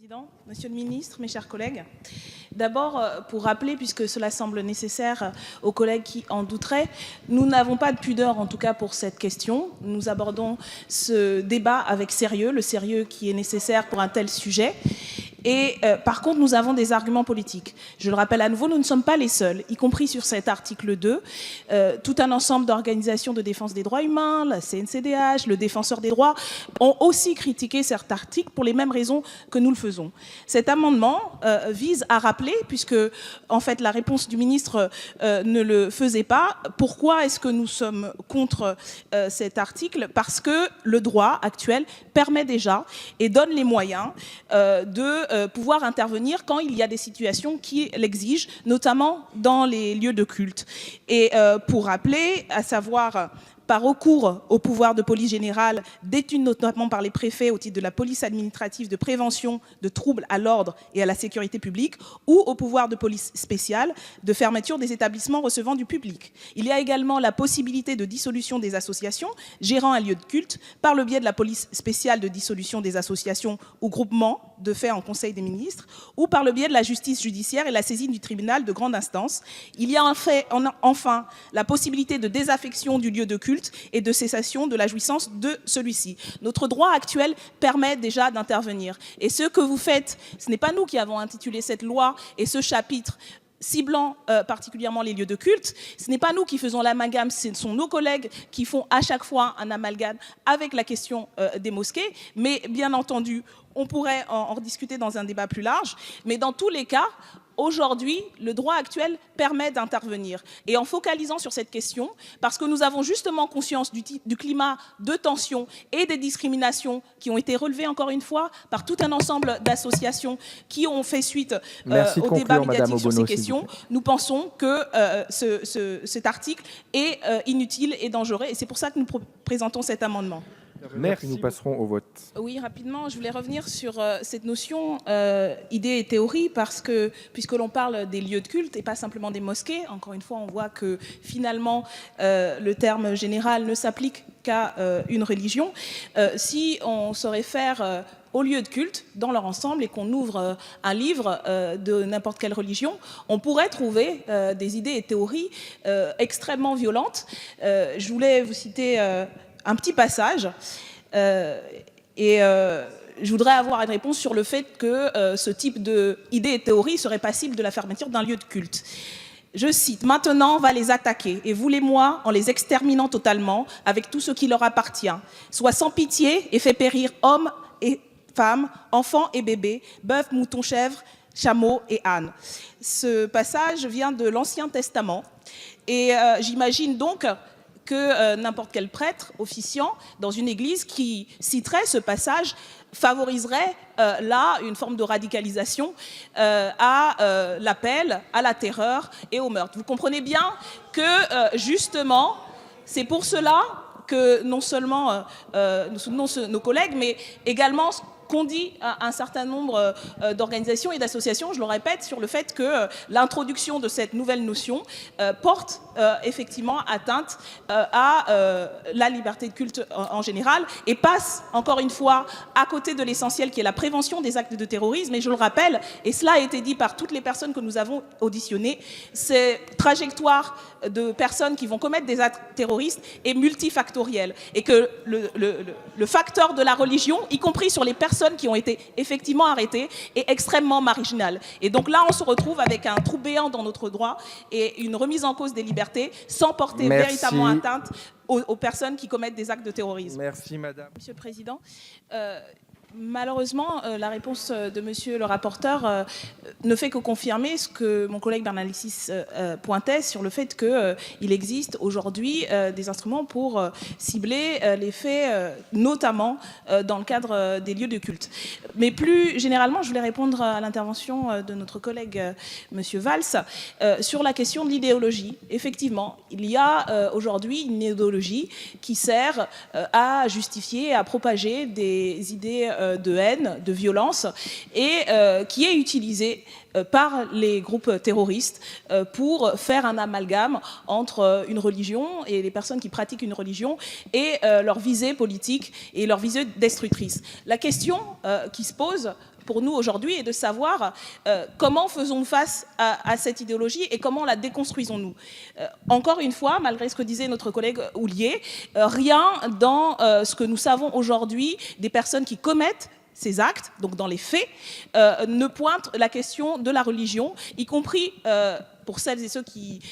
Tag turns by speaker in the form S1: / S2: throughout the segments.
S1: Président, Monsieur le Ministre, mes chers collègues. D'abord, pour rappeler, puisque cela semble nécessaire aux collègues qui en douteraient, nous n'avons pas de pudeur, en tout cas pour cette question. Nous abordons ce débat avec sérieux, le sérieux qui est nécessaire pour un tel sujet. Et par contre, nous avons des arguments politiques. Je le rappelle à nouveau, nous ne sommes pas les seuls, y compris sur cet article 2. Tout un ensemble d'organisations de défense des droits humains, la CNCDH, le Défenseur des droits, ont aussi critiqué cet article pour les mêmes raisons que nous le faisons. Cet amendement vise à rappeler, puisque en fait la réponse du ministre ne le faisait pas, pourquoi est-ce que nous sommes contre cet article? Parce que le droit actuel permet déjà et donne les moyens de pouvoir intervenir quand il y a des situations qui l'exigent, notamment dans les lieux de culte. Et pour rappeler, à savoir par recours au pouvoir de police générale, d'études notamment par les préfets au titre de la police administrative de prévention de troubles à l'ordre et à la sécurité publique, ou au pouvoir de police spéciale de fermeture des établissements recevant du public. Il y a également la possibilité de dissolution des associations gérant un lieu de culte par le biais de la police spéciale de dissolution des associations ou groupements de fait en Conseil des ministres, ou par le biais de la justice judiciaire et la saisine du tribunal de grande instance. Il y a enfin la possibilité de désaffection du lieu de culte et de cessation de la jouissance de celui-ci. Notre droit actuel permet déjà d'intervenir. Et ce que vous faites, ce n'est pas nous qui avons intitulé cette loi et ce chapitre ciblant particulièrement les lieux de culte. Ce n'est pas nous qui faisons l'amalgame, ce sont nos collègues qui font à chaque fois un amalgame avec la question des mosquées. Mais bien entendu, on pourrait en rediscuter dans un débat plus large. Mais dans tous les cas, aujourd'hui, le droit actuel permet d'intervenir. Et en focalisant sur cette question, parce que nous avons justement conscience du climat de tension et des discriminations qui ont été relevées, encore une fois, par tout un ensemble d'associations qui ont fait suite au débat médiatique sur ces questions, nous pensons que cet article est inutile et dangereux. Et c'est pour ça que nous présentons cet amendement.
S2: Merci. Nous passerons au vote.
S1: Oui, rapidement, je voulais revenir sur cette notion idée et théorie, parce que puisque l'on parle des lieux de culte et pas simplement des mosquées, encore une fois, on voit que finalement le terme général ne s'applique qu'à une religion. Si on se réfère aux lieux de culte dans leur ensemble et qu'on ouvre un livre de n'importe quelle religion, on pourrait trouver des idées et théories extrêmement violentes. Je voulais vous citer un petit passage je voudrais avoir une réponse sur le fait que ce type d'idées et théories serait passible de la fermeture d'un lieu de culte. Je cite: « Maintenant, on va les attaquer, et vous les moi, en les exterminant totalement, avec tout ce qui leur appartient. Sois sans pitié et fais périr hommes et femmes, enfants et bébés, bœufs, moutons, chèvres, chameaux et ânes. » Ce passage vient de l'Ancien Testament, et j'imagine donc que n'importe quel prêtre officiant dans une église qui citerait ce passage favoriserait là une forme de radicalisation à l'appel, à la terreur et au meurtre. Vous comprenez bien que justement, c'est pour cela que non seulement nous soutenons nos collègues, mais également qu'on dit à un certain nombre d'organisations et d'associations, je le répète, sur le fait que l'introduction de cette nouvelle notion porte effectivement atteinte à la liberté de culte en général et passe, encore une fois, à côté de l'essentiel qui est la prévention des actes de terrorisme. Et je le rappelle, et cela a été dit par toutes les personnes que nous avons auditionnées, cette trajectoire de personnes qui vont commettre des actes terroristes est multifactorielle et que le facteur de la religion, y compris sur les personnes qui ont été effectivement arrêtées, est extrêmement marginal. Et donc là, on se retrouve avec un trou béant dans notre droit et une remise en cause des libertés sans porter véritablement atteinte aux personnes qui commettent des actes de terrorisme.
S2: Merci, madame.
S1: Monsieur le Président, malheureusement, la réponse de monsieur le rapporteur ne fait que confirmer ce que mon collègue Bernalicis pointait sur le fait qu'il existe aujourd'hui des instruments pour cibler les faits, notamment dans le cadre des lieux de culte. Mais plus généralement, je voulais répondre à l'intervention de notre collègue monsieur Valls sur la question de l'idéologie. Effectivement, il y a aujourd'hui une idéologie qui sert à justifier, à propager des idées de haine, de violence, et qui est utilisée par les groupes terroristes pour faire un amalgame entre une religion et les personnes qui pratiquent une religion et leur visée politique et leur visée destructrice. La question qui se pose pour nous aujourd'hui est de savoir comment faisons face à cette idéologie et comment la déconstruisons-nous. Encore une fois, malgré ce que disait notre collègue Houllier, rien dans ce que nous savons aujourd'hui des personnes qui commettent ces actes, donc dans les faits, ne pointe la question de la religion, y compris pour celles et ceux qui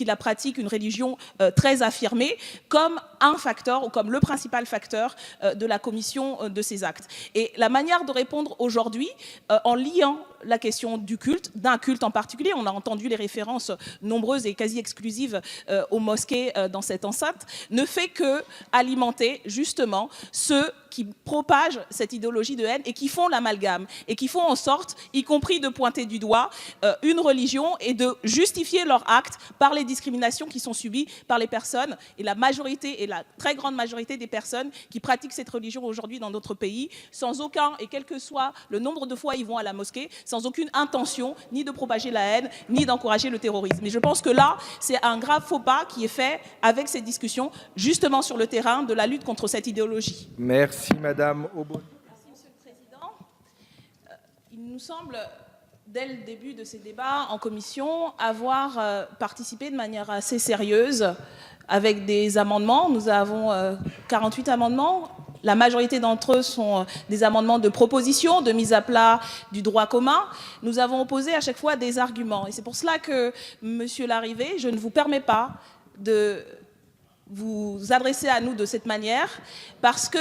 S1: la pratiquent, une religion très affirmée, comme un facteur ou comme le principal facteur de la commission de ces actes. Et la manière de répondre aujourd'hui, en liant la question du culte, d'un culte en particulier, on a entendu les références nombreuses et quasi exclusives aux mosquées dans cette enceinte, ne fait que alimenter justement ceux qui propagent cette idéologie de haine et qui font l'amalgame et qui font en sorte, y compris de pointer du doigt une religion et de justifier leurs actes par les discriminations qui sont subies par les personnes et la majorité et la très grande majorité des personnes qui pratiquent cette religion aujourd'hui dans notre pays, sans aucun, et quel que soit le nombre de fois ils vont à la mosquée, sans aucune intention ni de propager la haine, ni d'encourager le terrorisme. Mais je pense que là, c'est un grave faux pas qui est fait avec ces discussions, justement sur le terrain de la lutte contre cette idéologie.
S2: Merci Madame Aubonne.
S1: Merci Monsieur le Président. Il nous semble, dès le début de ces débats en commission, avoir participé de manière assez sérieuse avec des amendements. Nous avons 48 amendements. La majorité d'entre eux sont des amendements de proposition, de mise à plat du droit commun. Nous avons opposé à chaque fois des arguments. Et c'est pour cela que, Monsieur Larrivé, je ne vous permets pas de vous adresser à nous de cette manière, parce que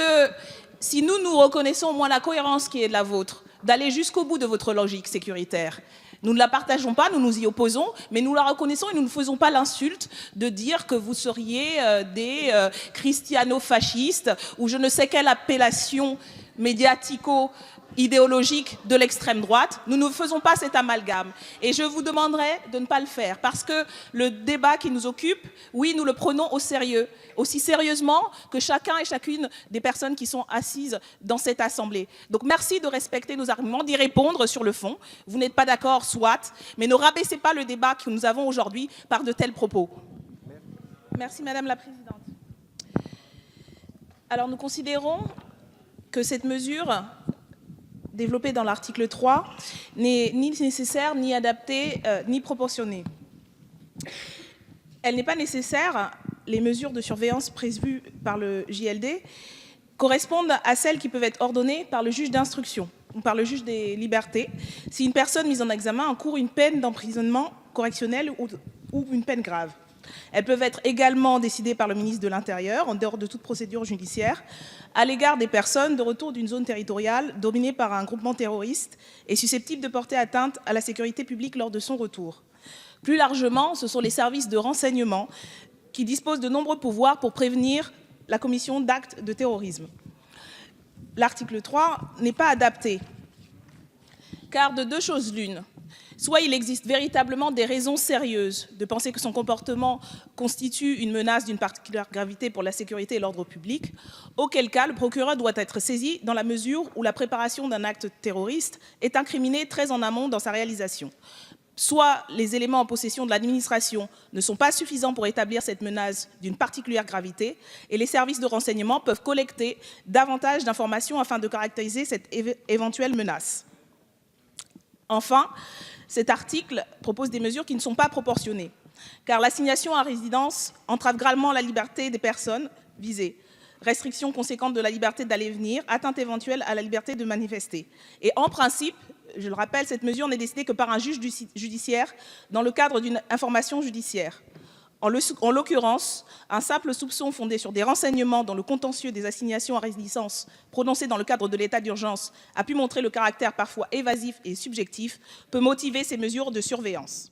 S1: si nous reconnaissons au moins la cohérence qui est la vôtre, d'aller jusqu'au bout de votre logique sécuritaire, nous ne la partageons pas, nous nous y opposons, mais nous la reconnaissons et nous ne faisons pas l'insulte de dire que vous seriez des christiano-fascistes ou je ne sais quelle appellation médiatico-idéologique de l'extrême droite. Nous ne faisons pas cet amalgame. Et je vous demanderai de ne pas le faire, parce que le débat qui nous occupe, oui, nous le prenons au sérieux, aussi sérieusement que chacun et chacune des personnes qui sont assises dans cette assemblée. Donc merci de respecter nos arguments, d'y répondre sur le fond. Vous n'êtes pas d'accord, soit, mais ne rabaissez pas le débat que nous avons aujourd'hui par de tels propos. Merci Madame la Présidente. Alors nous considérons que cette mesure développée dans l'article 3 n'est ni nécessaire, ni adaptée, ni proportionnée. Elle n'est pas nécessaire. Les mesures de surveillance prévues par le JLD correspondent à celles qui peuvent être ordonnées par le juge d'instruction ou par le juge des libertés si une personne mise en examen encourt une peine d'emprisonnement correctionnel ou une peine grave. Elles peuvent être également décidées par le ministre de l'Intérieur, en dehors de toute procédure judiciaire, à l'égard des personnes de retour d'une zone territoriale dominée par un groupement terroriste et susceptible de porter atteinte à la sécurité publique lors de son retour. Plus largement, ce sont les services de renseignement qui disposent de nombreux pouvoirs pour prévenir la commission d'actes de terrorisme. L'article 3 n'est pas adapté, car de deux choses l'une. Soit il existe véritablement des raisons sérieuses de penser que son comportement constitue une menace d'une particulière gravité pour la sécurité et l'ordre public, auquel cas le procureur doit être saisi dans la mesure où la préparation d'un acte terroriste est incriminée très en amont dans sa réalisation. Soit les éléments en possession de l'administration ne sont pas suffisants pour établir cette menace d'une particulière gravité et les services de renseignement peuvent collecter davantage d'informations afin de caractériser cette éventuelle menace. Enfin, cet article propose des mesures qui ne sont pas proportionnées, car l'assignation à résidence entrave gravement la liberté des personnes visées. Restriction conséquente de la liberté d'aller et venir, atteinte éventuelle à la liberté de manifester. Et en principe, je le rappelle, cette mesure n'est décidée que par un juge judiciaire dans le cadre d'une information judiciaire. En l'occurrence, un simple soupçon fondé sur des renseignements dans le contentieux des assignations à résidence prononcées dans le cadre de l'état d'urgence a pu montrer le caractère parfois évasif et subjectif, peut motiver ces mesures de surveillance.